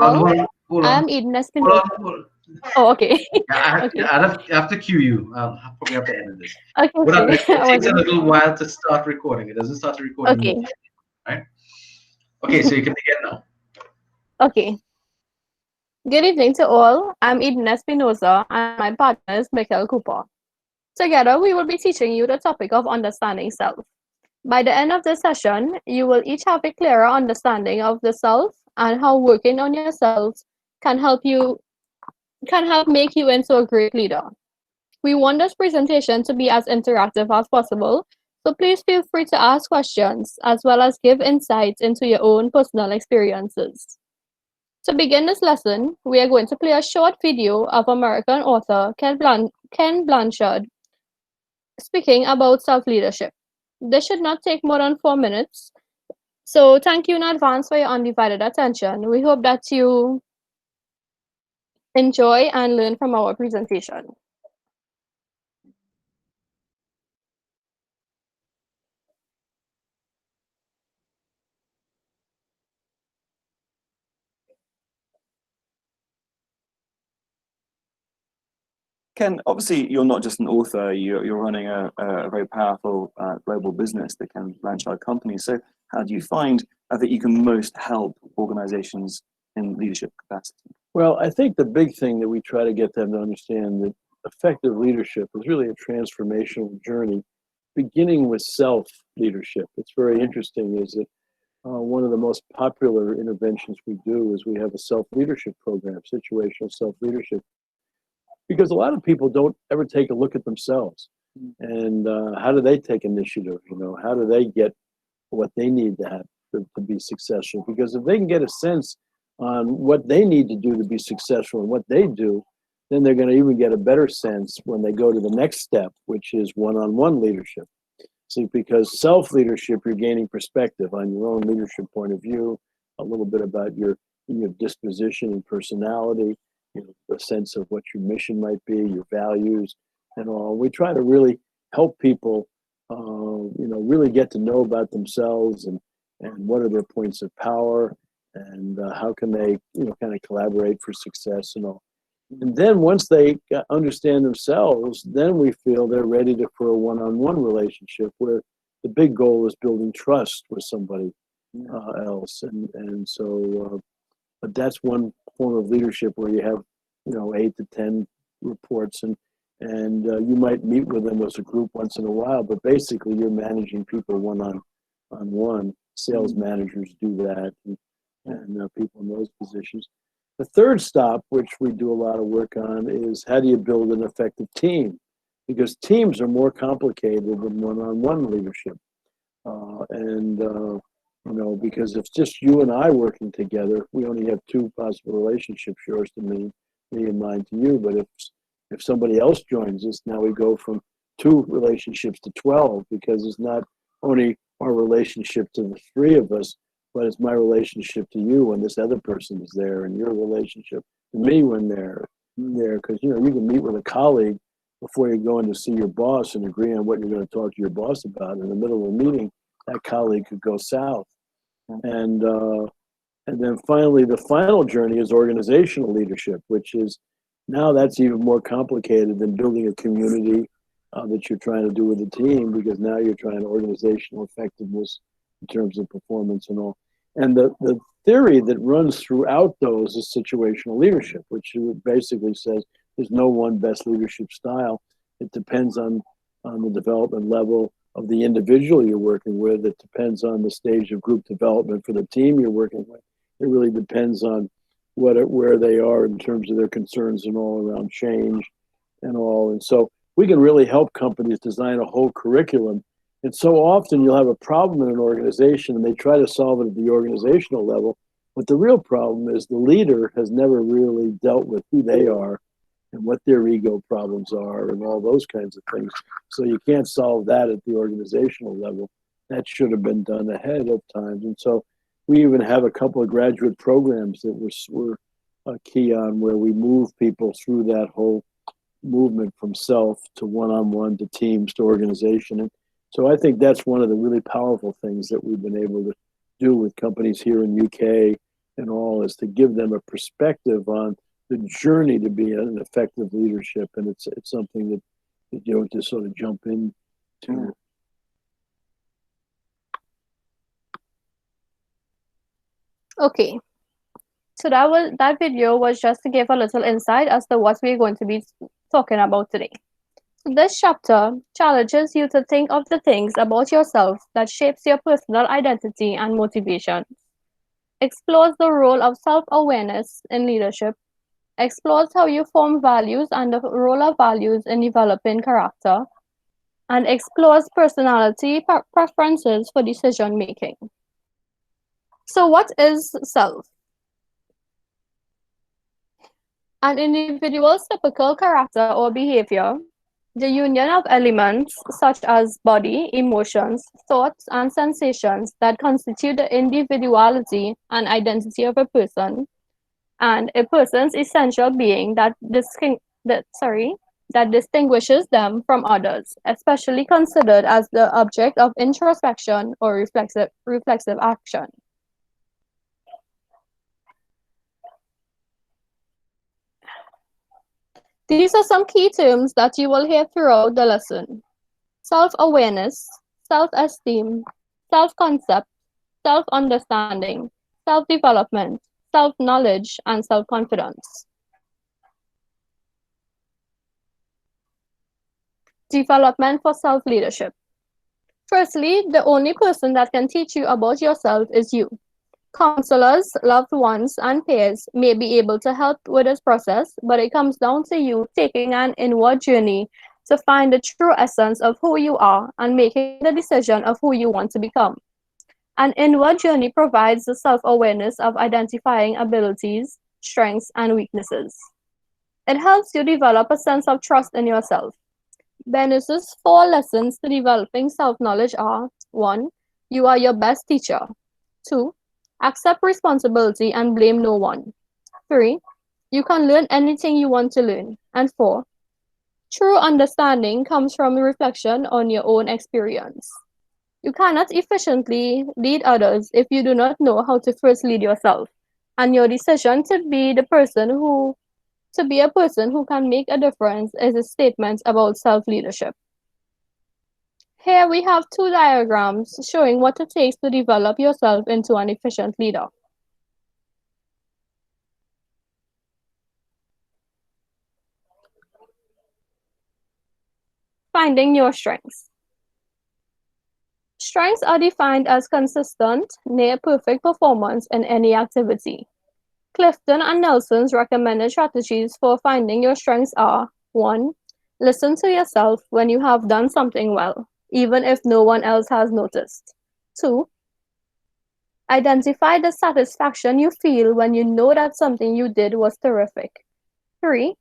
Hold all. on, hold on, I'm Eden hold Espinosa. on, hold on. Oh, okay. Yeah, Okay. I have to cue you. Probably have to edit this. Okay, What okay. happened? I It takes a wasn't. little while to start recording. It doesn't start the recording Okay. immediately, right? Okay, so you can begin now. Okay. Good evening to all. I'm Eden Espinosa and my partner is Michael Cooper. Together, we will be teaching you the topic of understanding self. By the end of the session, you will each have a clearer understanding of the self and how working on yourselves can help you can help make you into a great leader. We want this presentation to be as interactive as possible, so please feel free to ask questions as well as give insights into your own personal experiences. To begin this lesson, we are going to play a short video of American author Ken Blanchard speaking about self leadership. This should not take more than 4 minutes. So, thank you in advance for your undivided attention. We hope that you enjoy and learn from our presentation. Ken, obviously you're not just an author, you're running a very powerful global business, the Ken Blanchard Company. So how do you find that you can most help organizations in leadership capacity? Well, I think the big thing that we try to get them to understand that effective leadership is really a transformational journey, beginning with self-leadership. It's very interesting is that one of the most popular interventions we do is we have a self-leadership program, situational self-leadership, because a lot of people don't ever take a look at themselves. And how do they take initiative? You know, how do they get what they need to have to be successful? Because if they can get a sense on what they need to do to be successful and what they do, then they're going to even get a better sense when they go to the next step, which is one-on-one leadership. See, because self-leadership, you're gaining perspective on your own leadership point of view, a little bit about your disposition and personality, a sense of what your mission might be, your values, and all. We try to really help people, really get to know about themselves and what are their points of power and how can they, kind of collaborate for success and all. And then once they understand themselves, then we feel they're ready for a one-on-one relationship where the big goal is building trust with somebody else. And so, but that's one form of leadership where you have, 8 to 10 reports and you might meet with them as a group once in a while, but basically you're managing people one-on-one. Sales managers do that and people in those positions. The third stop, which we do a lot of work on, is how do you build an effective team? Because teams are more complicated than one-on-one leadership. Because if it's just you and I working together, we only have 2 possible relationships, yours to me and mine to you. But if somebody else joins us, now we go from 2 relationships to 12, because it's not only our relationship to the 3 of us, but it's my relationship to you when this other person is there, and your relationship to me when they're there. Because you can meet with a colleague before you go in to see your boss and agree on what you're going to talk to your boss about. In the middle of a meeting, that colleague could go south. And then finally, the final journey is organizational leadership, which is now that's even more complicated than building a community that you're trying to do with a team, because now you're trying organizational effectiveness in terms of performance and all. And the theory that runs throughout those is situational leadership, which basically says there's no one best leadership style. It depends on the development level of the individual you're working with. It depends on the stage of group development for the team you're working with. It really depends on where they are in terms of their concerns and all around change and all. And so we can really help companies design a whole curriculum. And so often you'll have a problem in an organization and they try to solve it at the organizational level. But the real problem is the leader has never really dealt with who they are and what their ego problems are and all those kinds of things. So you can't solve that at the organizational level. That should have been done ahead of time. And so we even have a couple of graduate programs that we're key on, where we move people through that whole movement from self to one-on-one to teams to organization. And so I think that's one of the really powerful things that we've been able to do with companies here in UK and all is to give them a perspective on the journey to be an effective leadership, and it's something that you don't just sort of jump into. Yeah. Okay, so that video was just to give a little insight as to what we're going to be talking about today. This chapter challenges you to think of the things about yourself that shapes your personal identity and motivations, explores the role of self-awareness in leadership, explores how you form values and the role of values in developing character, and explores personality preferences for decision making. So what is self? An individual's typical character or behavior, the union of elements such as body, emotions, thoughts, and sensations that constitute the individuality and identity of a person, and a person's essential being that distinguishes them from others, especially considered as the object of introspection or reflexive action. These are some key terms that you will hear throughout the lesson: self-awareness, self-esteem, self-concept, self-understanding, self-development, self-knowledge, and self-confidence. Development for self-leadership. Firstly, the only person that can teach you about yourself is you. Counselors, loved ones, and peers may be able to help with this process, but it comes down to you taking an inward journey to find the true essence of who you are and making the decision of who you want to become. An inward journey provides the self-awareness of identifying abilities, strengths, and weaknesses. It helps you develop a sense of trust in yourself. Bennis's 4 lessons to developing self-knowledge are: 1. You are your best teacher. 2. Accept responsibility and blame no one. 3. You can learn anything you want to learn. And 4. True understanding comes from reflection on your own experience. You cannot efficiently lead others if you do not know how to first lead yourself. And your decision to be a person who can make a difference is a statement about self-leadership. Here we have 2 diagrams showing what it takes to develop yourself into an efficient leader. Finding your strengths. Strengths are defined as consistent, near perfect performance in any activity. Clifton and Nelson's recommended strategies for finding your strengths are: 1. Listen to yourself when you have done something well, even if no one else has noticed. 2. Identify the satisfaction you feel when you know that something you did was terrific. 3.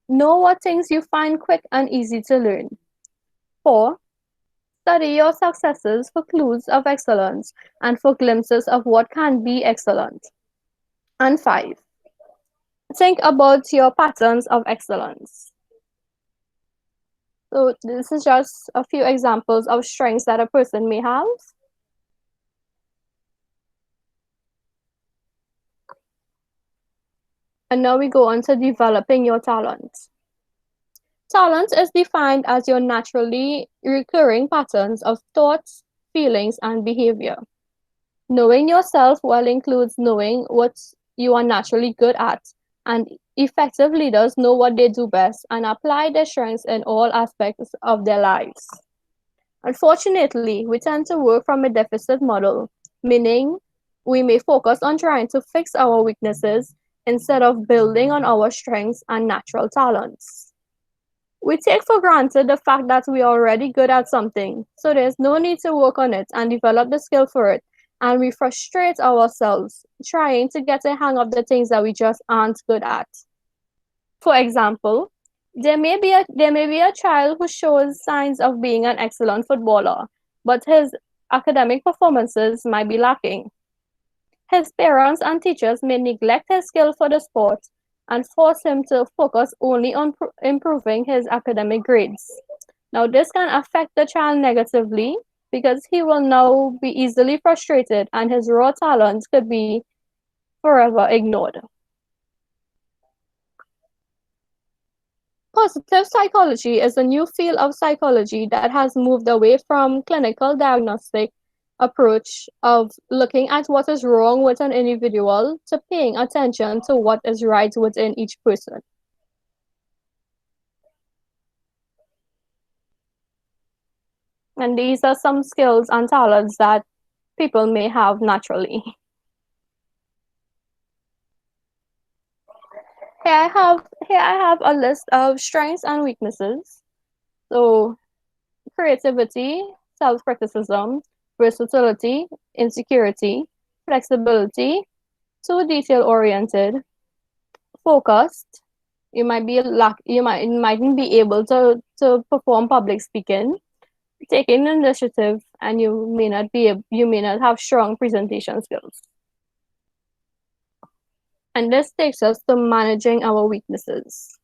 Know what things you find quick and easy to learn. 4. Study your successes for clues of excellence and for glimpses of what can be excellent. And 5. Think about your patterns of excellence. So this is just a few examples of strengths that a person may have. And now we go on to developing your talent. Talent is defined as your naturally recurring patterns of thoughts, feelings, and behavior. Knowing yourself well includes knowing what you are naturally good at, and effective leaders know what they do best and apply their strengths in all aspects of their lives. Unfortunately, we tend to work from a deficit model, meaning we may focus on trying to fix our weaknesses instead of building on our strengths and natural talents. We take for granted the fact that we are already good at something, so there's no need to work on it and develop the skill for it, and we frustrate ourselves trying to get a hang of the things that we just aren't good at. For example, there may be a child who shows signs of being an excellent footballer, but his academic performances might be lacking. His parents and teachers may neglect his skill for the sport and force him to focus only on improving his academic grades. Now, this can affect the child negatively because he will now be easily frustrated and his raw talent could be forever ignored. Positive psychology is a new field of psychology that has moved away from clinical diagnostic approach of looking at what is wrong with an individual to paying attention to what is right within each person. And these are some skills and talents that people may have naturally. Here I have a list of strengths and weaknesses. So creativity, self-criticism, versatility, insecurity, flexibility, too detail-oriented, focused. You mightn't be able to perform public speaking, taking initiative, and you may not have strong presentation skills. And this takes us to managing our weaknesses.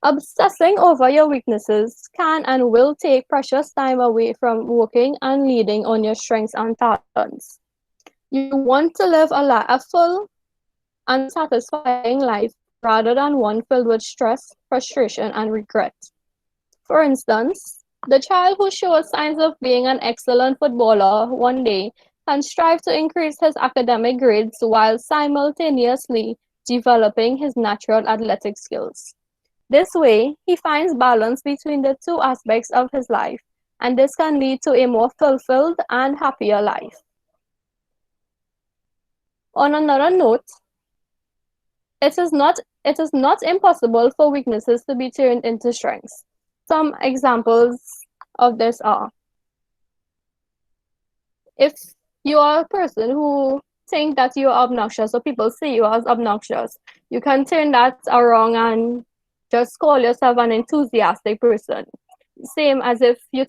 Obsessing over your weaknesses can and will take precious time away from working and leading on your strengths and talents. You want to live a full and satisfying life rather than one filled with stress, frustration, and regret. For instance, the child who shows signs of being an excellent footballer one day can strive to increase his academic grades while simultaneously developing his natural athletic skills. This way, he finds balance between the two aspects of his life, and this can lead to a more fulfilled and happier life. On another note, it is not impossible for weaknesses to be turned into strengths. Some examples of this are: if you are a person who think that you're obnoxious or people see you as obnoxious, you can turn that around and just call yourself an enthusiastic person. Same as if you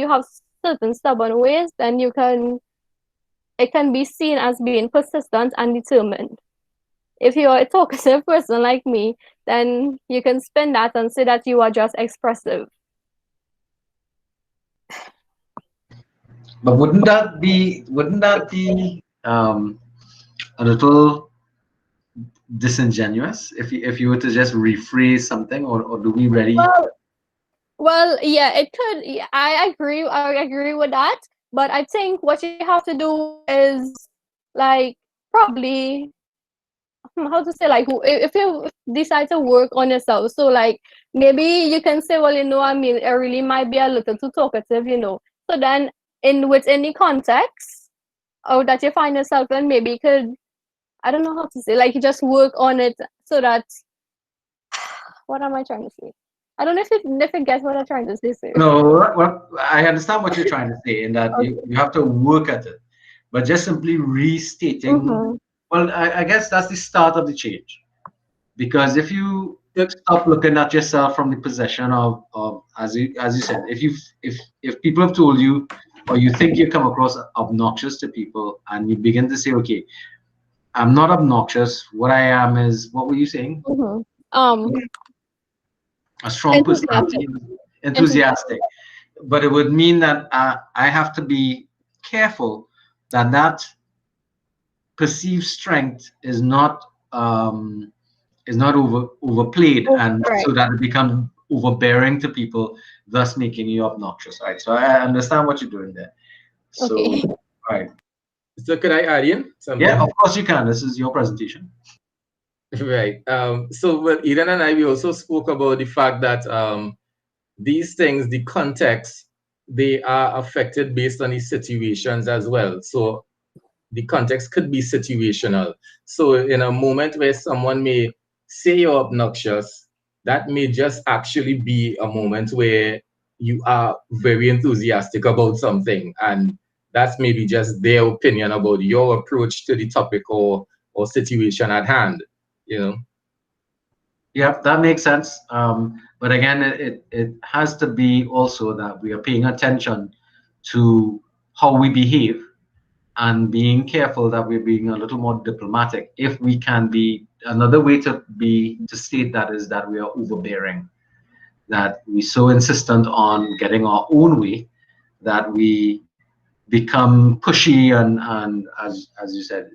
have certain stubborn ways, then it can be seen as being persistent and determined. If you're a talkative person like me, then you can spin that and say that you are just expressive. But wouldn't that be a little disingenuous if you were to just rephrase something, or do we really? Well, yeah, it could. Yeah, I agree with that. But I think what you have to do is like probably how to say, like, if you decide to work on yourself, so like maybe you can say, well, I mean, I really might be a little too talkative. So then within the context that you find yourself in, maybe you could, I don't know how to say, like, you just work on it so that what am I trying to say? I don't know if you get what I'm trying to say, sir. No, well, I understand what you're trying to say, in that Okay. you have to work at it, but just simply restating. Mm-hmm. Well, I guess that's the start of the change, because if you stop looking at yourself from the possession of as you said, if people have told you, or you think you come across obnoxious to people, and you begin to say, okay, I'm not obnoxious, what I am is, what were you saying? Mm-hmm. A strong Enthusiastic. personality, enthusiastic. But it would mean that I have to be careful that that perceived strength is not overplayed, and Right. so that it becomes overbearing to people, thus making you obnoxious. Right. So I understand what you're doing there. So Okay. right. So could I add in something? Yeah, of course you can. This is your presentation. Right. So well, Eden and I, we also spoke about the fact that these things, the context, they are affected based on the situations as well. So the context could be situational. So in a moment where someone may say you're obnoxious, that may just actually be a moment where you are very enthusiastic about something, and that's maybe just their opinion about your approach to the topic or situation at hand. Yeah, that makes sense. But again, it has to be also that we are paying attention to how we behave, and being careful that we're being a little more diplomatic. If we can be, another way to state that is that we are overbearing, that we're so insistent on getting our own way that we become pushy and as you said,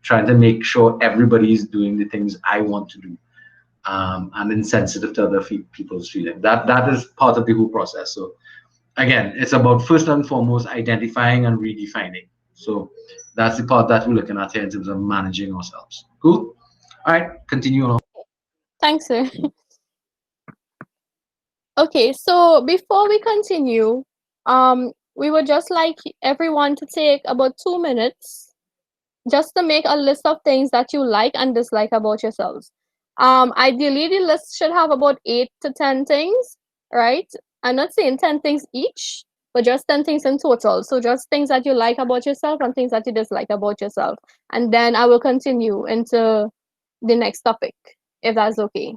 trying to make sure everybody's doing the things I want to do, and insensitive to other people's feelings. That is part of the whole process. So again, it's about first and foremost identifying and redefining. So that's the part that we're looking at here in terms of managing ourselves. Cool. All right, continue on. Thanks, sir. Okay, so before we continue, we would just like everyone to take about 2 minutes just to make a list of things that you like and dislike about yourselves. Ideally, the list should have about 8 to 10 things, right? I'm not saying 10 things each, but just 10 things in total. So just things that you like about yourself and things that you dislike about yourself. And then I will continue into the next topic, if that's okay.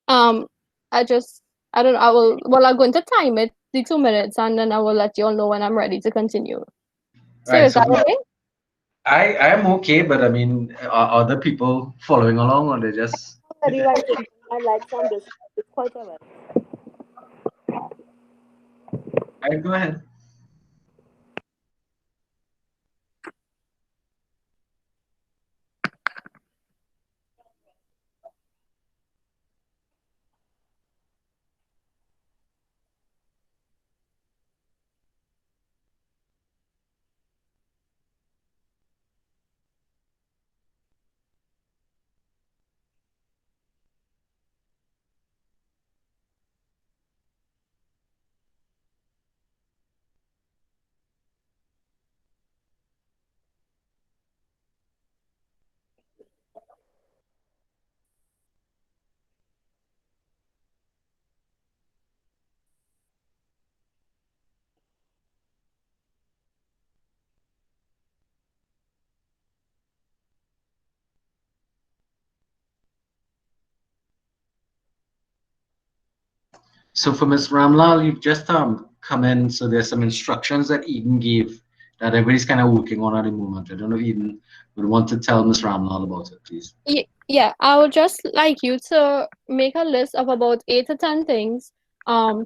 I don't know, I'm going to time it, the 2 minutes, and then I will let you all know when I'm ready to continue. So Right, is so that okay? I am okay, but I mean, are other people following along, or they just? Very right. I like some this. It's quite alright. All right, go ahead. So for Ms. Ramlal, you've just come in, so there's some instructions that Eden gave that everybody's kind of working on at the moment. I don't know if Eden would want to tell Ms. Ramlal about it, please. Yeah, I would just like you to make a list of about 8 to 10 things,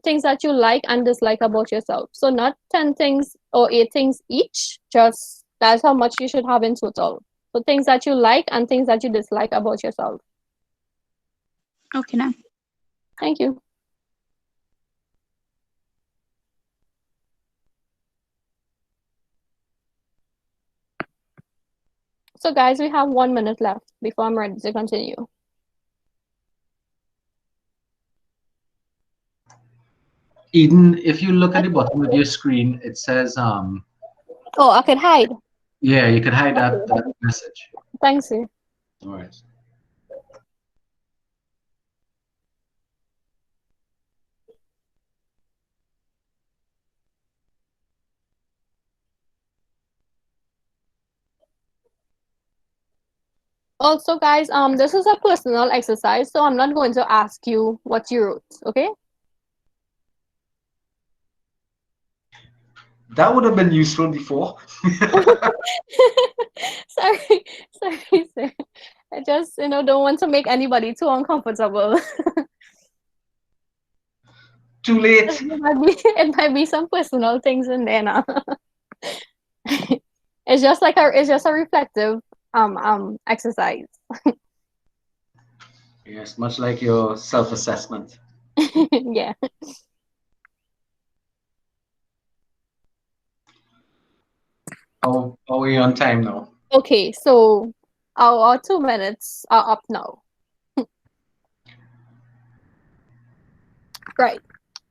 things that you like and dislike about yourself. So not 10 things or 8 things each, just that's how much you should have in total. So things that you like and things that you dislike about yourself. Okay, now. Thank you. So guys, we have 1 minute left before I'm ready to continue. Eden, if you look at the bottom of your screen, it says Oh, I can hide. yeah, you can hide that message. Thanks, sir. All right. Also, guys, this is a personal exercise, so I'm not going to ask you what you wrote, okay? That would have been useful before. Sorry, sir. I just, don't want to make anybody too uncomfortable. Too late. It might be some personal things in there now. It's just a reflective exercise. Yes, much like your self-assessment. Yeah. How are we on time now? Okay, so our 2 minutes are up now. Right.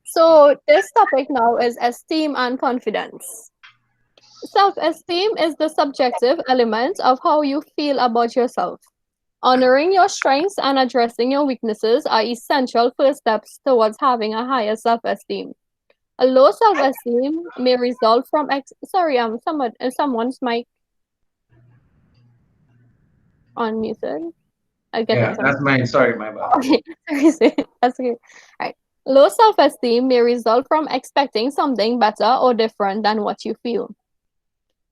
So this topic now is esteem and confidence. Self-esteem is the subjective element of how you feel about yourself. Honoring your strengths and addressing your weaknesses are essential first steps towards having a higher self-esteem. A low self-esteem may result from someone's mic unmuted. I get Yeah, it. that's mine. Sorry, my bad. Okay, that's okay. All right. Low self-esteem may result from expecting something better or different than what you feel.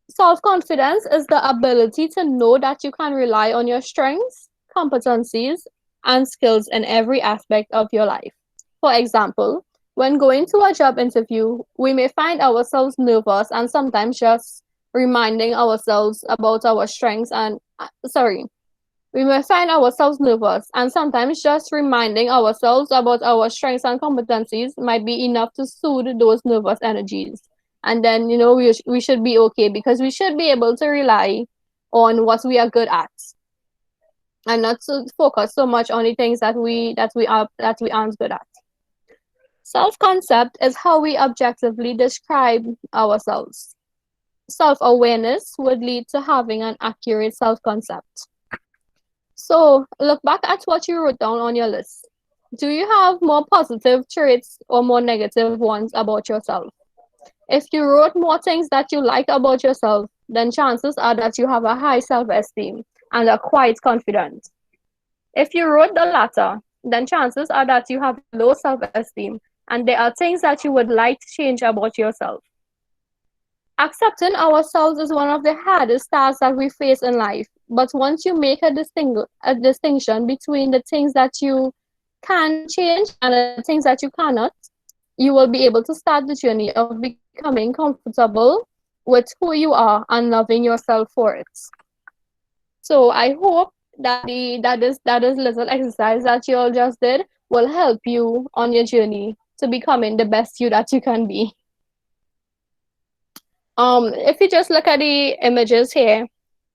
Self-confidence is the ability to know that you can rely on your strengths, competencies, and skills in every aspect of your life. For example, When going to a job interview, we may find ourselves nervous and sometimes just reminding ourselves about our strengths and, we may find ourselves nervous and sometimes just reminding ourselves about our strengths and competencies might be enough to soothe those nervous energies. And then, we should be okay because we should be able to rely on what we are good at and not to focus so much on the things that we aren't good at. Self-concept is how we objectively describe ourselves. Self-awareness would lead to having an accurate self-concept. So look back at what you wrote down on your list. Do you have more positive traits or more negative ones about yourself? If you wrote more things that you like about yourself, then chances are that you have a high self-esteem and are quite confident. If you wrote the latter, then chances are that you have low self-esteem and there are things that you would like to change about yourself. Accepting ourselves is one of the hardest tasks that we face in life. But once you make a distinction between the things that you can change and the things that you cannot, you will be able to start the journey of becoming comfortable with who you are and loving yourself for it. So I hope that this little exercise that you all just did will help you on your journey to becoming the best you that you can be. If you just look at the images here,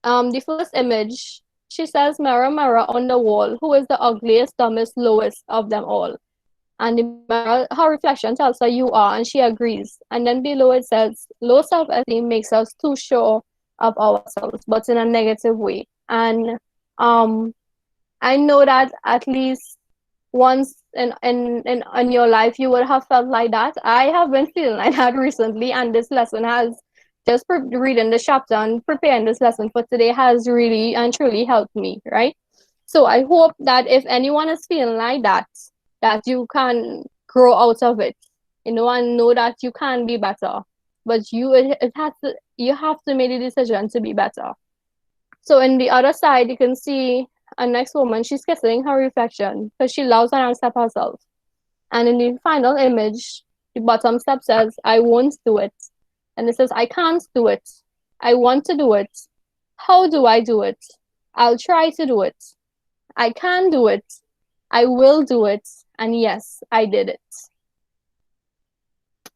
the first image, she says, mirror, mirror on the wall, who is the ugliest, dumbest, lowest of them all? And the mirror, her reflection tells her you are, and she agrees. And then below it says, low self-esteem makes us too sure of ourselves, but in a negative way. And I know that at least once in your life you would have felt like that. I have been feeling like that recently, and this lesson has just reading the chapter and preparing this lesson for today has really and truly helped me, right? So I hope that if anyone is feeling like that you can grow out of it, and know that you can be better. But you have to make the decision to be better. So in the other side, you can see a next woman, she's kissing her reflection because she loves and accepts herself. And in the final image, the bottom step says, I won't do it. And it says, I can't do it. I want to do it. How do I do it? I'll try to do it. I can do it. I will do it. And yes, I did it.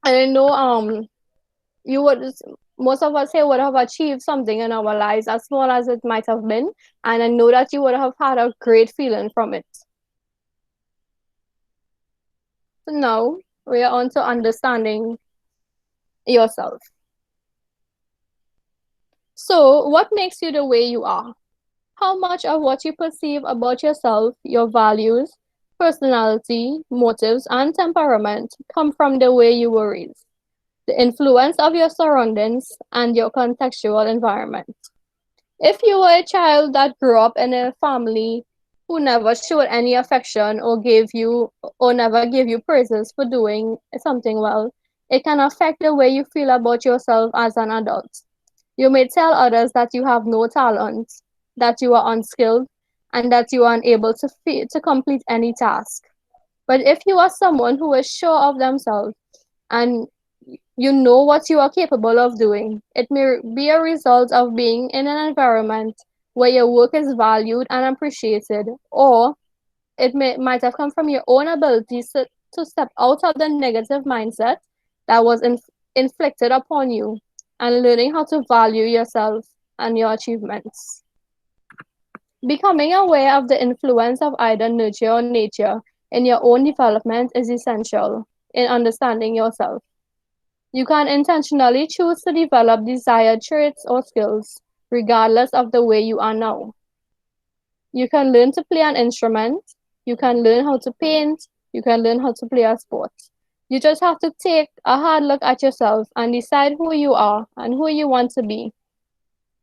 And I know most of us here would have achieved something in our lives, as small as it might have been. And I know that you would have had a great feeling from it. So now we are on to understanding yourself. So what makes you the way you are? How much of what you perceive about yourself, your values, personality, motives, and temperament come from the way you were raised, the influence of your surroundings, and your contextual environment? If you were a child that grew up in a family who never showed any affection or never gave you praises for doing something well, it can affect the way you feel about yourself as an adult. You may tell others that you have no talent, that you are unskilled, and that you are unable to complete any task. But if you are someone who is sure of themselves and you know what you are capable of doing, it may be a result of being in an environment where your work is valued and appreciated, or it might have come from your own ability to step out of the negative mindset that was inflicted upon you and learning how to value yourself and your achievements. Becoming aware of the influence of either nurture or nature in your own development is essential in understanding yourself. You can intentionally choose to develop desired traits or skills, regardless of the way you are now. You can learn to play an instrument, you can learn how to paint, you can learn how to play a sport. You just have to take a hard look at yourself and decide who you are and who you want to be.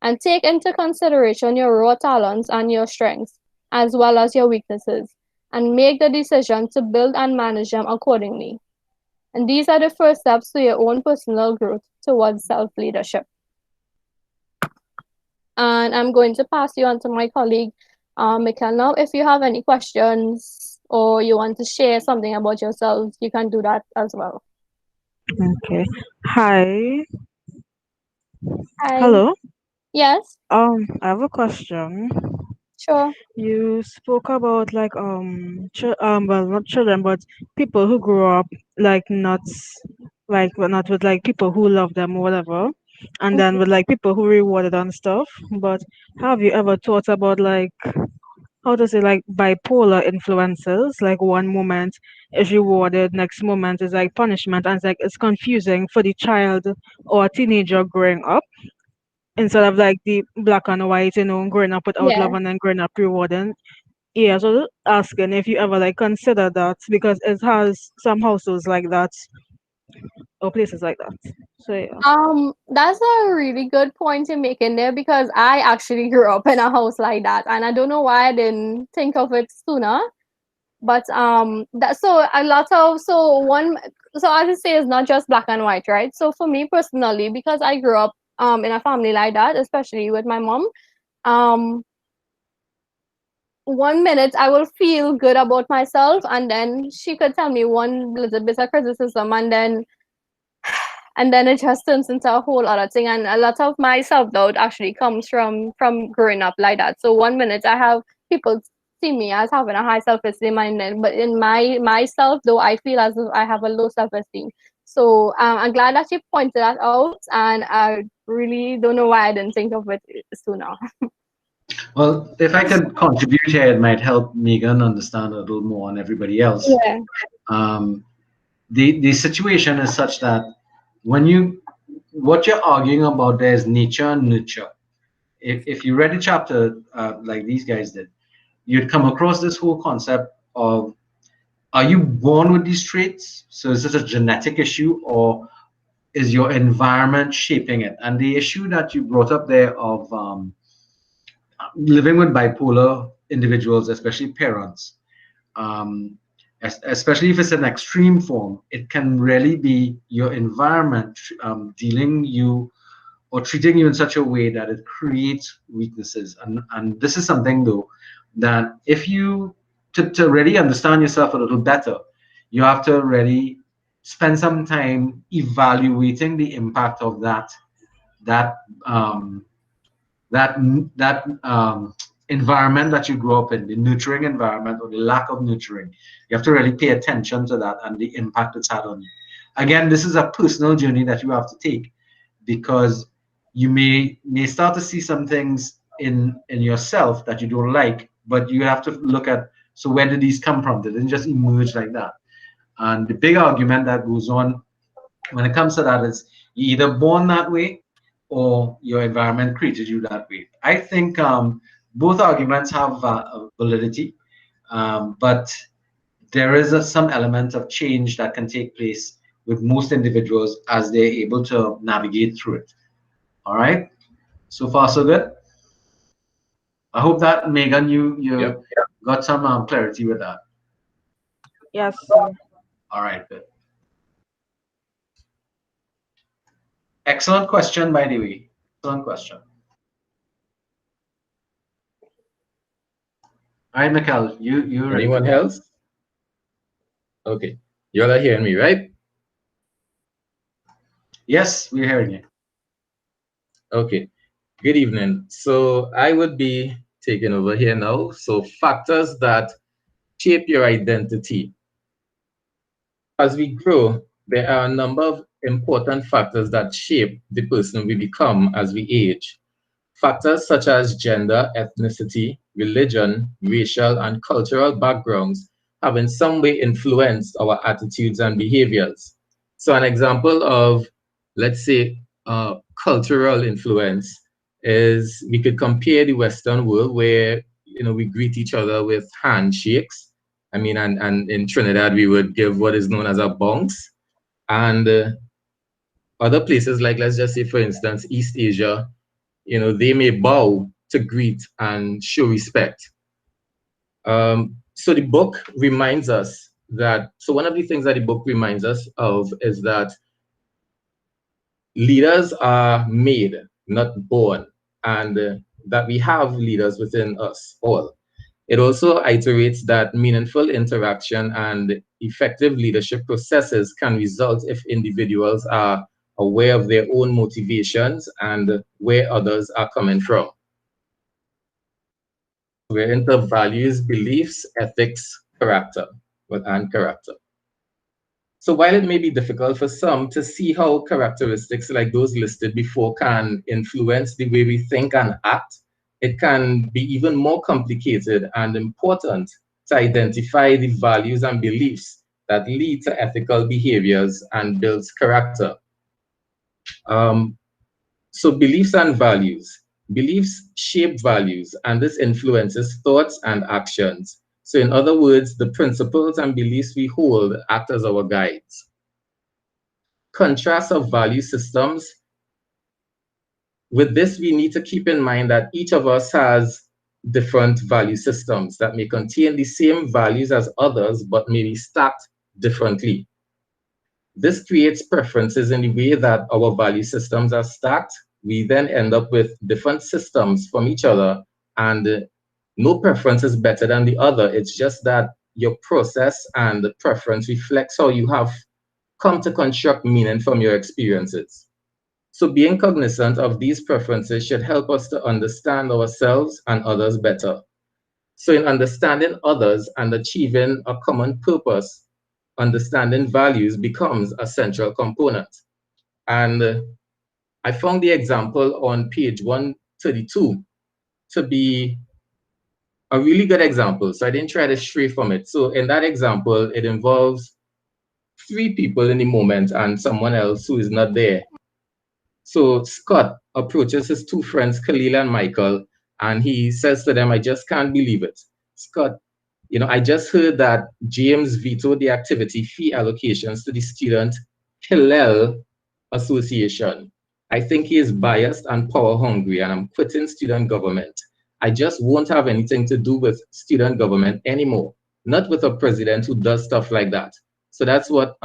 And take into consideration your raw talents and your strengths, as well as your weaknesses, and make the decision to build and manage them accordingly. And these are the first steps to your own personal growth towards self-leadership. And I'm going to pass you on to my colleague, Mikkel, now. If you have any questions, or you want to share something about yourself, you can do that as well. Okay. Hi. Hi. Hello. Yes, I have a question. sure. You spoke about like well, not children, but people who grow up like not like but not with like people who love them or whatever, and then with like people who rewarded and stuff. But have you ever thought about like how to say like bipolar influences? Like one moment is rewarded, next moment is like punishment, and it's confusing for the child or teenager growing up instead of like the black and white, growing up without Yeah. love and then growing up rewarding. Yeah, so just asking if you ever like consider that because it has some households like that or places like that. So yeah. That's a really good point you're making there because I actually grew up in a house like that, and I don't know why I didn't think of it sooner. But that so a lot of so one so as you say, it's not just black and white, right? So for me personally, because I grew up in a family like that, especially with my mom, um one minute I will feel good about myself, and then she could tell me one little bit of criticism, and then it just turns into a whole other thing. And a lot of my self-doubt actually comes from growing up like that. So one minute I have people see me as having a high self-esteem, and then but in myself though, I feel as if I have a low self-esteem. So I'm glad that you pointed that out, and I really don't know why I didn't think of it sooner. Well, if I could contribute here, it might help Megan understand a little more and everybody else. Yeah. Um, the situation is such that when you what you're arguing about there is nature and nurture. If you read a chapter like these guys did, you'd come across this whole concept of, are you born with these traits? So is this a genetic issue, or is your environment shaping it? And the issue that you brought up there of living with bipolar individuals, especially parents, um, especially if it's an extreme form, it can really be your environment dealing you or treating you in such a way that it creates weaknesses. And this is something though that if you to really understand yourself a little better, you have to really spend some time evaluating the impact of that um, that environment that you grew up in, the nurturing environment or the lack of nurturing. You have to really pay attention to that and the impact it's had on you. Again, this is a personal journey that you have to take, because you may start to see some things in yourself that you don't like, but you have to look at, so where did these come from? They didn't just emerge like that. And the big argument that goes on when it comes to that is, you either born that way or your environment created you that way. I think both arguments have validity, but there is some element of change that can take place with most individuals as they're able to navigate through it. All right. So far, so good. I hope that, Megan, you Yep. got some clarity with that. Yes, sir. All right, good. Excellent question, by the way. Excellent question. All right, Mikhail, you're ready. Anyone else? Okay. You all are hearing me, right? Yes, we're hearing you. Okay. Good evening. So I would be taking over here now. So factors that shape your identity. As we grow, there are a number of important factors that shape the person we become as we age. Factors such as gender, ethnicity, religion, racial, and cultural backgrounds have in some way influenced our attitudes and behaviors. So an example of, let's say, cultural influence is we could compare the Western world where we greet each other with handshakes. I mean, and in Trinidad we would give what is known as a bounce, and other places like, let's just say for instance East Asia, they may bow to greet and show respect. So the book reminds us that, so one of the things that the book reminds us of is that leaders are made, not born, and that we have leaders within us all. It also iterates that meaningful interaction and effective leadership processes can result if individuals are aware of their own motivations and where others are coming from. We're into values, beliefs, ethics, character, and character. So while it may be difficult for some to see how characteristics like those listed before can influence the way we think and act, it can be even more complicated and important to identify the values and beliefs that lead to ethical behaviors and builds character. So beliefs and values. Beliefs shape values, and this influences thoughts and actions. So in other words, the principles and beliefs we hold act as our guides. Contrast of value systems. With this, we need to keep in mind that each of us has different value systems that may contain the same values as others, but may be stacked differently. This creates preferences in the way that our value systems are stacked. We then end up with different systems from each other, and no preference is better than the other. It's just that your process and the preference reflects how you have come to construct meaning from your experiences. So being cognizant of these preferences should help us to understand ourselves and others better. So in understanding others and achieving a common purpose, understanding values becomes a central component. And I found the example on page 132 to be a really good example. So I didn't try to stray from it. So in that example, it involves 3 people in the moment and someone else who is not there. So Scott approaches his 2 friends, Khalil and Michael, and he says to them, I just can't believe it. Scott, I just heard that James vetoed the activity fee allocations to the Student Hillel Association. I think he is biased and power hungry, and I'm quitting student government. I just won't have anything to do with student government anymore, not with a president who does stuff like that. So that's what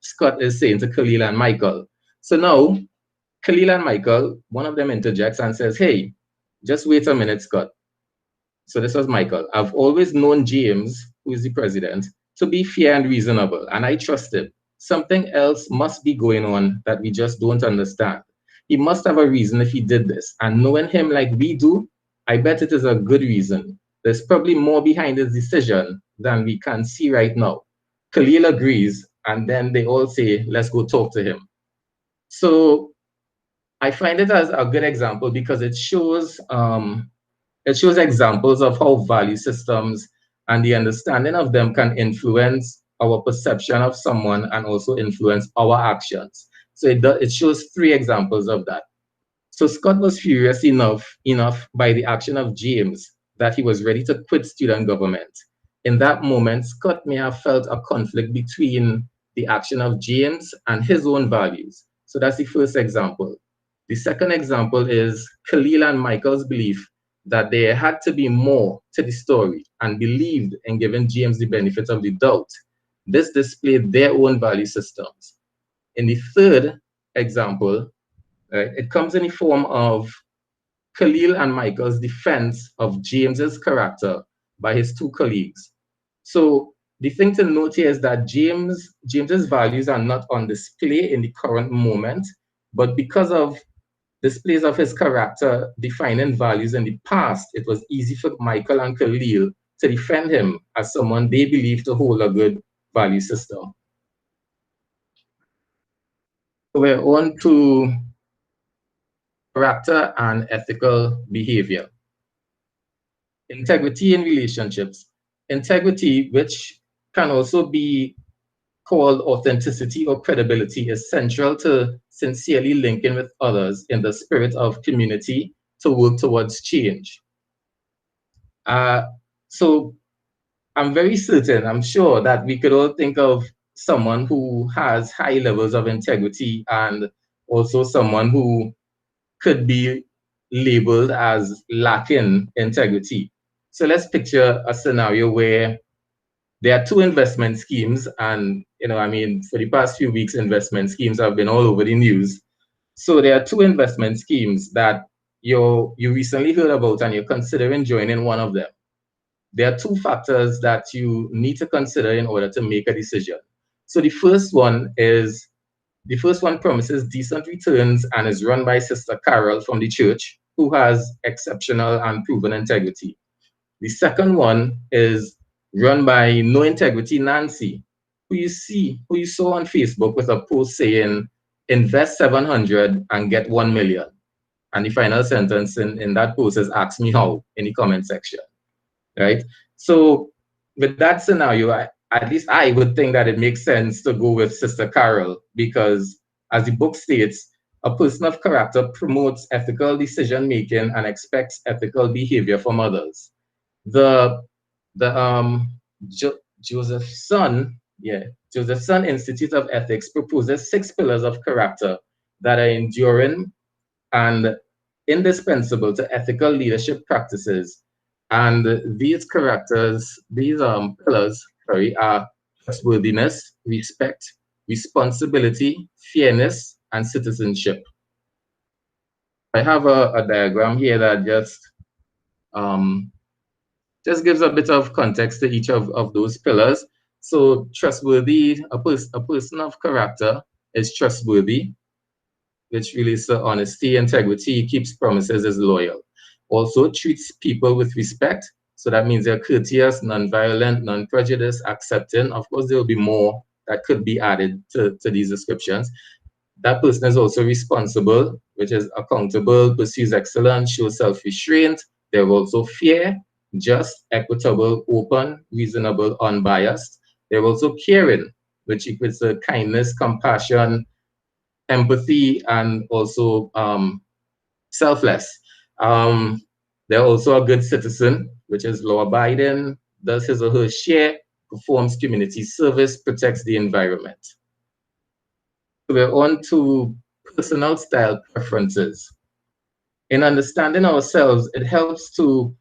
Scott is saying to Khalil and Michael. So now, Khalil and Michael, one of them interjects and says, hey, just wait a minute, Scott. So this was Michael. I've always known James, who is the president, to be fair and reasonable, and I trust him. Something else must be going on that we just don't understand. He must have a reason if he did this, and knowing him like we do, I bet it is a good reason. There's probably more behind his decision than we can see right now. Khalil agrees, and then they all say, let's go talk to him. So I find it as a good example because it shows examples of how value systems and the understanding of them can influence our perception of someone and also influence our actions. So it shows 3 examples of that. So Scott was furious enough by the action of James that he was ready to quit student government. In that moment, Scott may have felt a conflict between the action of James and his own values. So that's the first example. The second example is Khalil and Michael's belief that there had to be more to the story and believed in giving James the benefit of the doubt. This displayed their own value systems. In the third example, it comes in the form of Khalil and Michael's defense of James's character by his 2 colleagues. So the thing to note here is that James's values are not on display in the current moment, but because of displays of his character defining values in the past, it was easy for Michael and Khalil to defend him as someone they believe to hold a good value system. So we're on to character and ethical behavior. Integrity in relationships. Integrity, which can also be called authenticity or credibility, is central to sincerely linking with others in the spirit of community to work towards change. So I'm very certain, I'm sure that we could all think of someone who has high levels of integrity and also someone who could be labeled as lacking integrity. So let's picture a scenario where there are 2 investment schemes, and for the past few weeks, investment schemes have been all over the news. So there are 2 investment schemes that you recently heard about and you're considering joining one of them. there are two factors that you need to consider in order to make a decision. So the first one promises decent returns and is run by Sister Carol from the church, who has exceptional and proven integrity. The second one is run by no integrity Nancy, who you saw on Facebook with a post saying, invest 700 and get 1 million. And the final sentence in that post is, ask me how, in the comment section, right? So with that scenario, at least I would think that it makes sense to go with Sister Carol, because as the book states, a person of character promotes ethical decision making and expects ethical behavior from others. The Josephson Institute of Ethics proposes 6 pillars of character that are enduring and indispensable to ethical leadership practices. And these pillars, are trustworthiness, respect, responsibility, fairness, and citizenship. I have a diagram here that just gives a bit of context to each of those pillars. So trustworthy, a person of character is trustworthy, which relates to honesty, integrity, keeps promises, is loyal. Also treats people with respect. So that means they're courteous, non-violent, non-prejudiced, accepting. Of course, there will be more that could be added to these descriptions. That person is also responsible, which is accountable, pursues excellence, shows self-restraint. They're also fair, just, equitable, open, reasonable, unbiased. They're also caring, which equates to kindness, compassion, empathy, and also selfless. They're also a good citizen, which is law-abiding, does his or her share, performs community service, protects the environment. So we're on to personal style preferences. In understanding ourselves, it helps to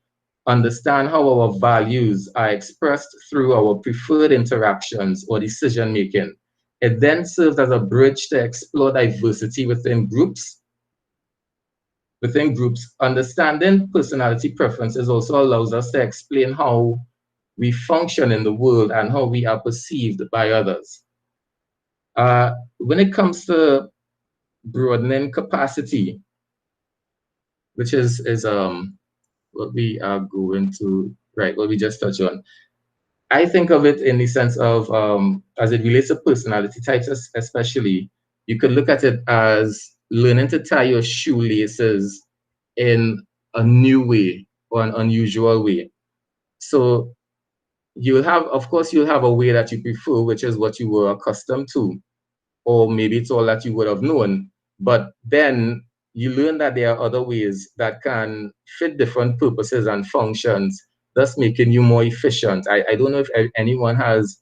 understand how our values are expressed through our preferred interactions or decision-making. It then serves as a bridge to explore diversity within groups. Understanding personality preferences also allows us to explain how we function in the world and how we are perceived by others. When it comes to broadening capacity, which is what we are going to, right, what we just touched on. I think of it in the sense of, as it relates to personality types especially, you could look at it as learning to tie your shoelaces in a new way or an unusual way. So you'll have, of course, you'll have a way that you prefer, which is what you were accustomed to, or maybe it's all that you would have known. But then you learn that there are other ways that can fit different purposes and functions, thus making you more efficient. I don't know if anyone has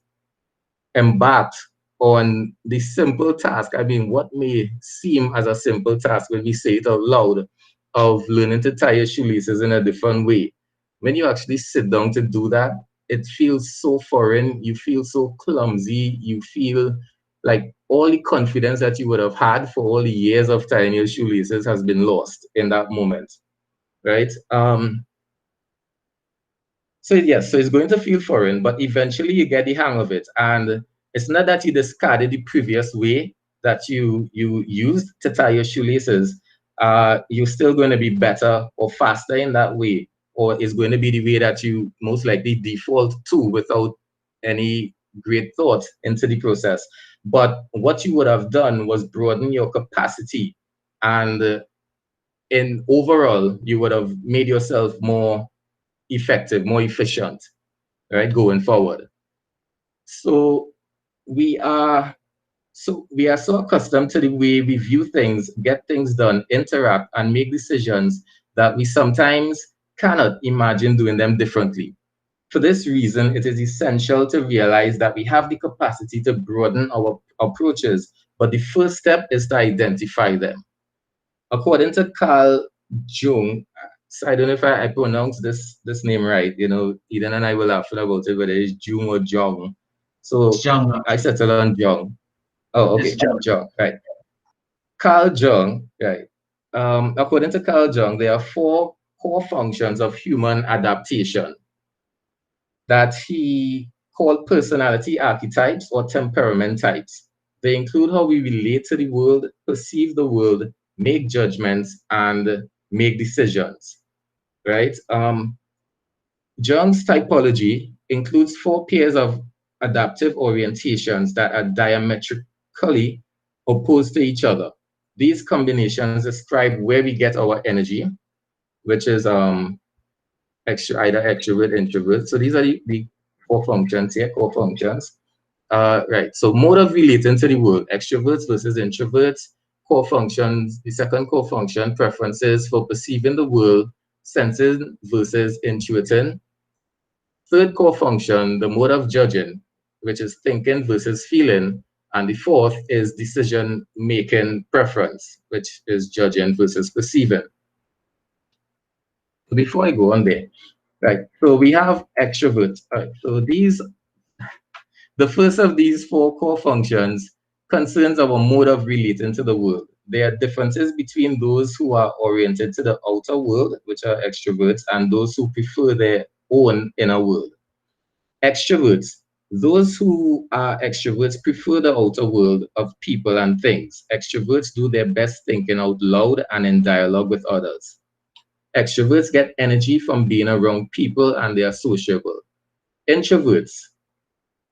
embarked on the simple task. I mean, what may seem as a simple task when we say it out loud, of learning to tie your shoelaces in a different way. When you actually sit down to do that, it feels so foreign. You feel so clumsy. You feel like all the confidence that you would have had for all the years of tying your shoelaces has been lost in that moment, right? So yes, so it's going to feel foreign, but eventually you get the hang of it. And it's not that you discarded the previous way that you used to tie your shoelaces. You're still going to be better or faster in that way, or it's going to be the way that you most likely default to without any great thought into the process. But what you would have done was broaden your capacity, and in overall, you would have made yourself more effective, more efficient, right, going forward. So we are so accustomed to the way we view things, get things done, interact, and make decisions that we sometimes cannot imagine doing them differently. For this reason, it is essential to realize that we have the capacity to broaden our approaches, but the first step is to identify them. According to Carl Jung, so I don't know if I pronounce this name right, you know, Eden and I were laughing about it, whether it's Jung or Jung. So I settled on Jung. Oh, okay, Jung, right. Carl Jung, right. According to Carl Jung, there are 4 core functions of human adaptation. that he called personality archetypes or temperament types. They include how we relate to the world, perceive the world, make judgments, and make decisions, right? Jung's typology includes 4 pairs of adaptive orientations that are diametrically opposed to each other. These combinations describe where we get our energy, which is either extrovert, introvert. So these are the 4 functions here, core functions. Right, so mode of relating to the world, extroverts versus introverts, core functions, the second core function, preferences for perceiving the world, sensing versus intuiting. Third core function, the mode of judging, which is thinking versus feeling. And the fourth is decision-making preference, which is judging versus perceiving. So before I go on there, right, so we have extroverts. Right, so the first of these 4 core functions concerns our mode of relating to the world. There are differences between those who are oriented to the outer world, which are extroverts, and those who prefer their own inner world. Extroverts, those who are extroverts prefer the outer world of people and things. Extroverts do their best thinking out loud and in dialogue with others. Extroverts get energy from being around people and they are sociable. Introverts,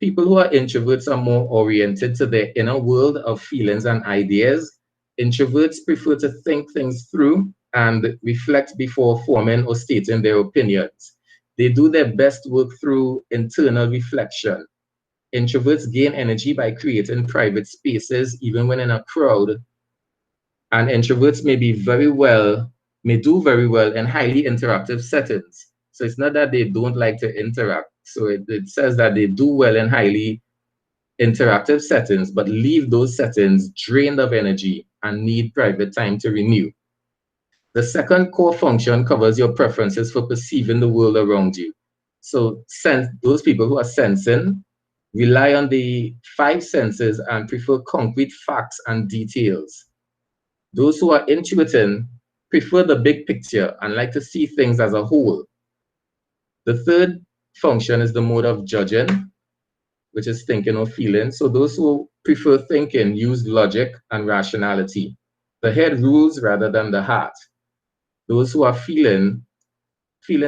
people who are introverts are more oriented to their inner world of feelings and ideas. Introverts prefer to think things through and reflect before forming or stating their opinions. They do their best work through internal reflection. Introverts gain energy by creating private spaces, even when in a crowd. And introverts may do very well in highly interactive settings. So it's not that they don't like to interact. So it says that they do well in highly interactive settings, but leave those settings drained of energy and need private time to renew. The second core function covers your preferences for perceiving the world around you. So those people who are sensing rely on the 5 senses and prefer concrete facts and details. Those who are intuiting prefer the big picture and like to see things as a whole. The third function is the mode of judging, which is thinking or feeling. So those who prefer thinking use logic and rationality. The head rules rather than the heart. Those who are feeling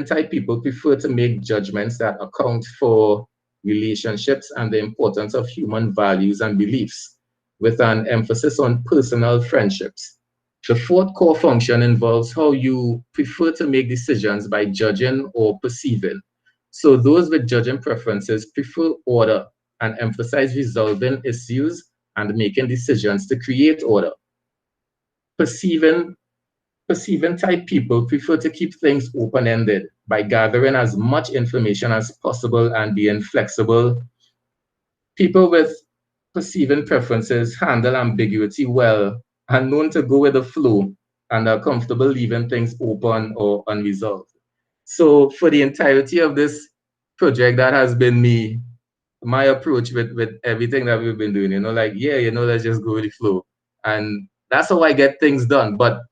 type people prefer to make judgments that account for relationships and the importance of human values and beliefs, with an emphasis on personal friendships. The fourth core function involves how you prefer to make decisions by judging or perceiving. So those with judging preferences prefer order and emphasize resolving issues and making decisions to create order. Perceiving type people prefer to keep things open-ended by gathering as much information as possible and being flexible. People with perceiving preferences handle ambiguity well and known to go with the flow and are comfortable leaving things open or unresolved. So for the entirety of this project, that has been my approach with everything that we've been doing, like, let's just go with the flow. And that's how I get things done. But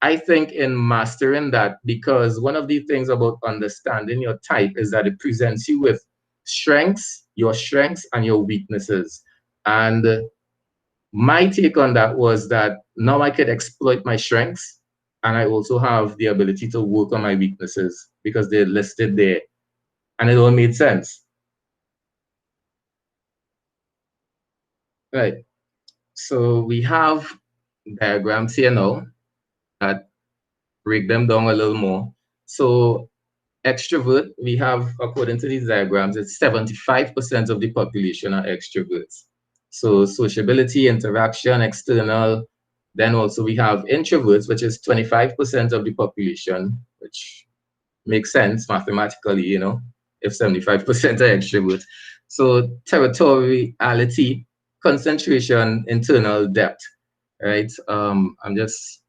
I think in mastering that, because one of the things about understanding your type is that it presents you with your strengths and your weaknesses. And my take on that was that now I could exploit my strengths and I also have the ability to work on my weaknesses because they're listed there and it all made sense. Right. So we have diagrams here now that break them down a little more. So extrovert, we have, according to these diagrams, it's 75% of the population are extroverts. So sociability, interaction, external. Then also we have introverts, which is 25% of the population, which makes sense mathematically, if 75% are extroverts. So territoriality, concentration, internal depth, right? I'm just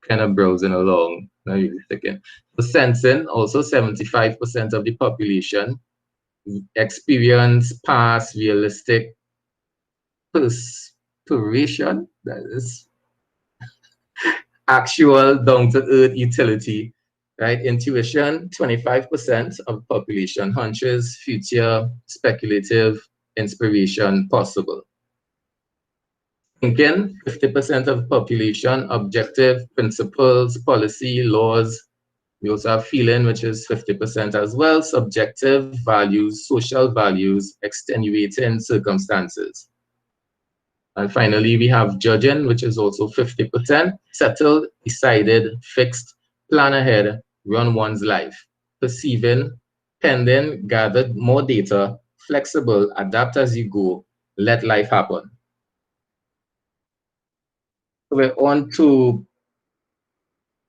kind of browsing along. Not really thinking. The sensing, also 75% of the population. Experience, past, realistic, perspiration, that is actual down-to-earth utility, right? Intuition, 25% of population, hunches, future, speculative, inspiration, possible. Thinking, 50% of population, objective, principles, policy, laws. We also have feeling, which is 50% as well, subjective, values, social values, extenuating circumstances. And finally, we have judging, which is also 50%, settled, decided, fixed, plan ahead, run one's life. Perceiving, pending, gathered more data, flexible, adapt as you go, let life happen. We're on to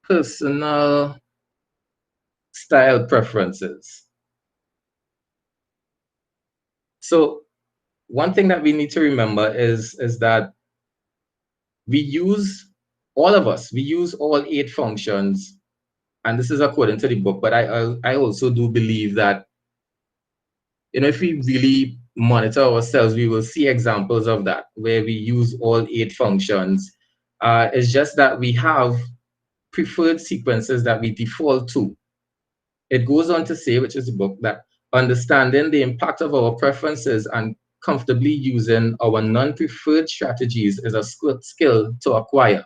personal style preferences. So one thing that we need to remember is that we use, all of us, we use all 8 functions, and this is according to the book, but I also do believe that, you know, if we really monitor ourselves, we will see examples of that, where we use all 8 functions. It's just that we have preferred sequences that we default to. It goes on to say, which is the book, that understanding the impact of our preferences and comfortably using our non-preferred strategies is a skill to acquire.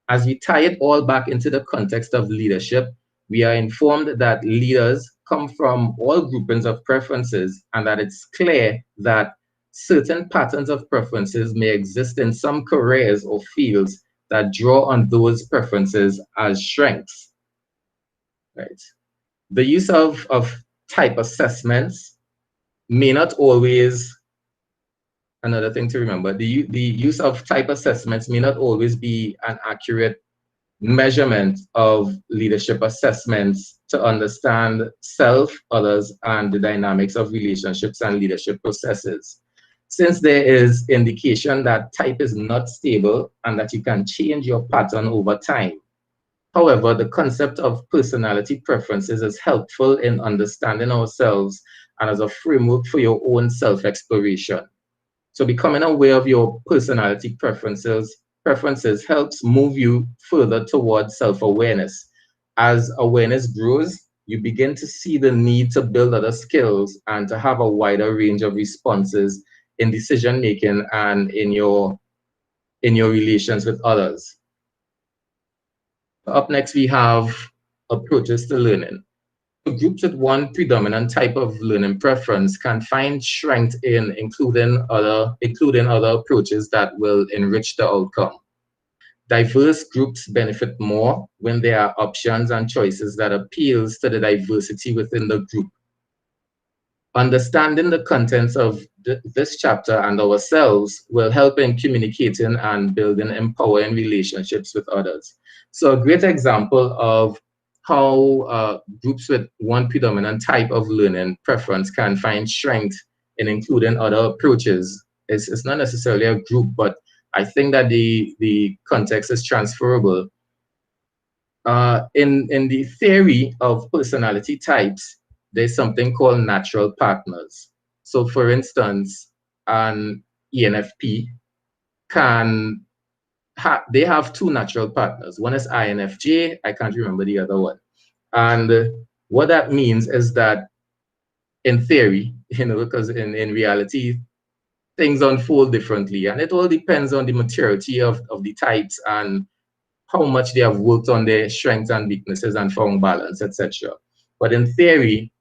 As we tie it all back into the context of leadership, we are informed that leaders come from all groupings of preferences, and that it's clear that certain patterns of preferences may exist in some careers or fields that draw on those preferences as strengths. Right? The use of type assessments may not always, another thing to remember, the use of type assessments may not always be an accurate measurement of leadership assessments to understand self, others, and the dynamics of relationships and leadership processes. Since there is indication that type is not stable and that you can change your pattern over time. However, the concept of personality preferences is helpful in understanding ourselves and as a framework for your own self-exploration. So becoming aware of your personality preferences helps move you further towards self-awareness. As awareness grows, you begin to see the need to build other skills and to have a wider range of responses in decision-making and in your relations with others. Up next, we have approaches to learning. Groups with one predominant type of learning preference can find strength in including other approaches that will enrich the outcome. Diverse groups benefit more when there are options and choices that appeals to the diversity within the group. Understanding the contents of this chapter and ourselves will help in communicating and building empowering relationships with others. So a great example of how groups with one predominant type of learning preference can find strength in including other approaches. It's not necessarily a group, but I think that the context is transferable. In the theory of personality types, there's something called natural partners. So for instance, an ENFP they have 2 natural partners. One is INFJ, I can't remember the other one. And what that means is that in theory, you know, because in reality, things unfold differently. And it all depends on the maturity of the types and how much they have worked on their strengths and weaknesses and found balance, etc. But in theory,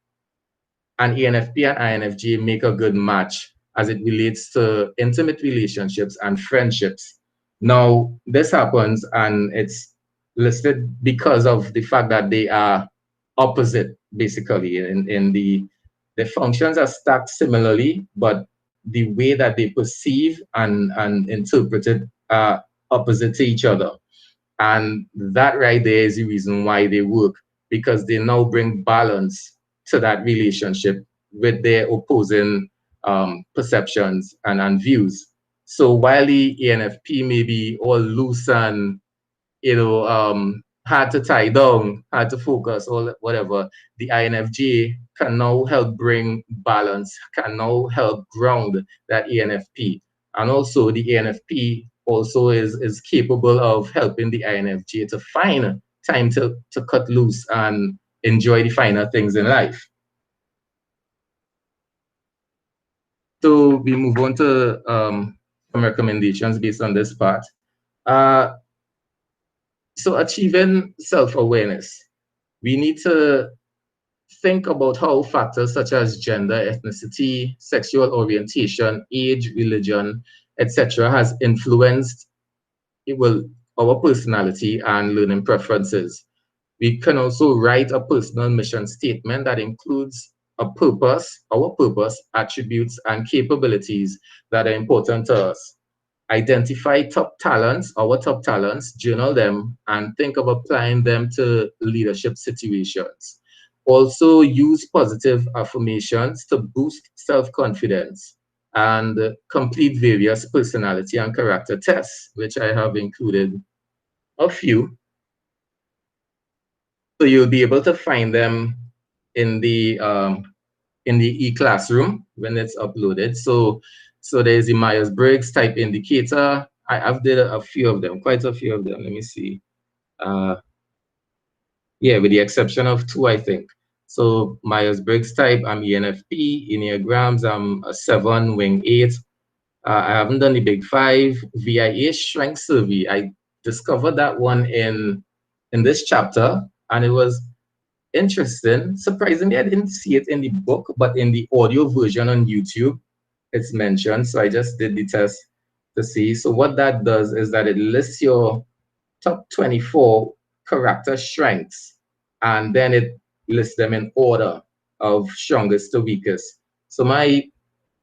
an ENFP and INFJ make a good match as it relates to intimate relationships and friendships. Now, this happens and it's listed because of the fact that they are opposite, basically. In the functions are stacked similarly, but the way that they perceive and interpret it are opposite to each other. And that right there is the reason why they work, because they now bring balance to that relationship with their opposing perceptions and views. So while the ENFP may be all loose and, you know, hard to tie down, hard to focus, or whatever, the INFJ can now help bring balance, can now help ground that ENFP. And also the ENFP also is capable of helping the INFJ to find time to cut loose and enjoy the finer things in life. So we move on to some recommendations based on this part. So achieving self-awareness, we need to think about how factors such as gender, ethnicity, sexual orientation, age, religion, etc. has influenced our personality and learning preferences. We can also write a personal mission statement that includes a purpose, our purpose, attributes, and capabilities that are important to us. Identify top talents, our top talents, journal them, and think of applying them to leadership situations. Also, use positive affirmations to boost self-confidence and complete various personality and character tests, which I have included a few. So you'll be able to find them in the e-classroom when it's uploaded. So there's the Myers-Briggs type indicator. I've did a few of them, quite a few of them. Let me see. Yeah, with the exception of 2, I think. So Myers-Briggs type, I'm ENFP. Enneagrams, I'm a 7, wing 8. I haven't done the big 5. VIA strength survey. I discovered that one in this chapter, and it was interesting. Surprisingly, I didn't see it in the book, but in the audio version on YouTube, it's mentioned. So I just did the test to see. So what that does is that it lists your top 24 character strengths, and then it lists them in order of strongest to weakest. So my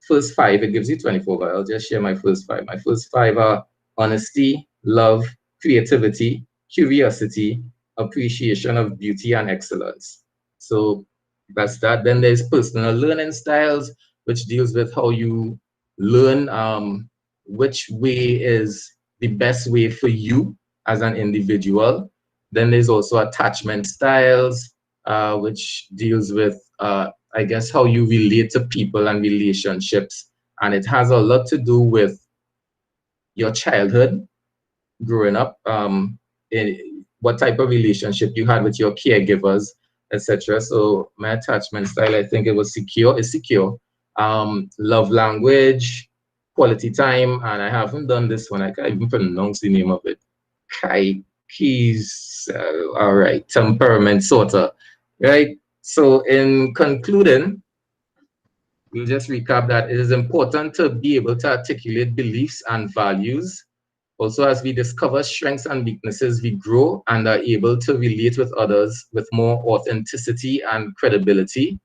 first 5, it gives you 24, but I'll just share my first 5. My first 5 are honesty, love, creativity, curiosity, appreciation of beauty, and excellence. So that's that. Then there's personal learning styles, which deals with how you learn, which way is the best way for you as an individual. Then there's also attachment styles, which deals with, I guess, how you relate to people and relationships. And it has a lot to do with your childhood, growing up, what type of relationship you had with your caregivers, etc. So my attachment style, I think it was secure, is secure. Love language, quality time, and I haven't done this one. I can't even pronounce the name of it. Keys, all right, temperament sorter, right? So in concluding, we'll just recap that it is important to be able to articulate beliefs and values. Also, as we discover strengths and weaknesses, we grow and are able to relate with others with more authenticity and credibility.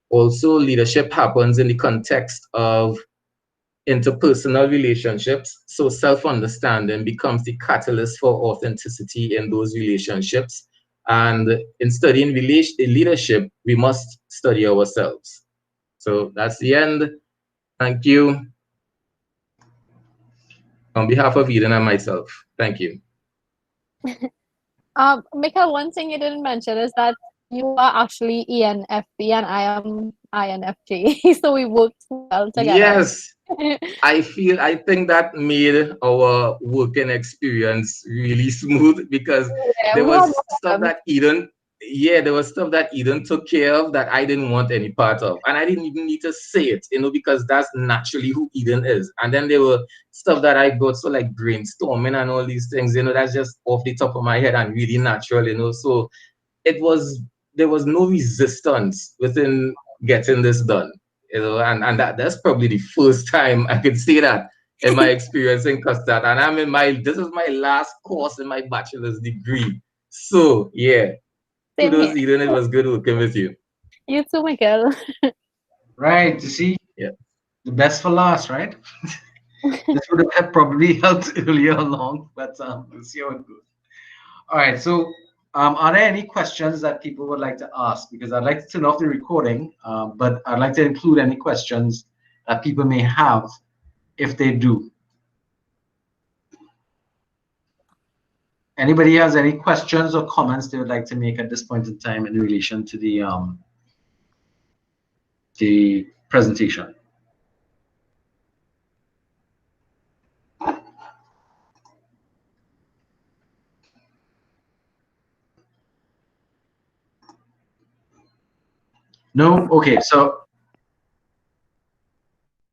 Also, leadership happens in the context of interpersonal relationships. So self-understanding becomes the catalyst for authenticity in those relationships. And in studying leadership, we must study ourselves. So that's the end. Thank you. On behalf of Eden and myself, thank you. Mikhail, one thing you didn't mention is that you are actually ENFP and I am INFJ, so we worked well together. Yes, I think that made our working experience really smooth because Yeah, there we had was no stuff problem. that there was stuff that Eden took care of that I didn't want any part of. And I didn't even need to say it, because that's naturally who Eden is. And then there were stuff that I got, so like brainstorming and all these things, that's just off the top of my head and really natural, So there was no resistance within getting this done. And that's probably the first time I could say that in my experience in custard. And this is my last course in my bachelor's degree. So yeah, Same kudos, here. Eden. It was good working with you. You too, Mikhail. Right, you see? Yeah. The best for last, right? This would have probably helped earlier along, but we'll see how it goes. All right, so are there any questions that people would like to ask? Because I'd like to turn off the recording, but I'd like to include any questions that people may have if they do. Anybody has any questions or comments they would like to make at this point in time in relation to the presentation? No? Okay, so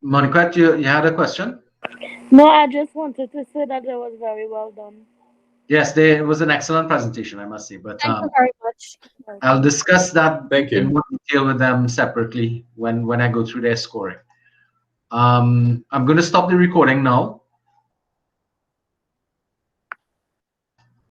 Monica, you had a question? No, I just wanted to say that it was very well done. Yes, there was an excellent presentation, I must say. But Thank you very much. I'll discuss that Thank in you. more detail with them separately when I go through their scoring. I'm going to stop the recording now.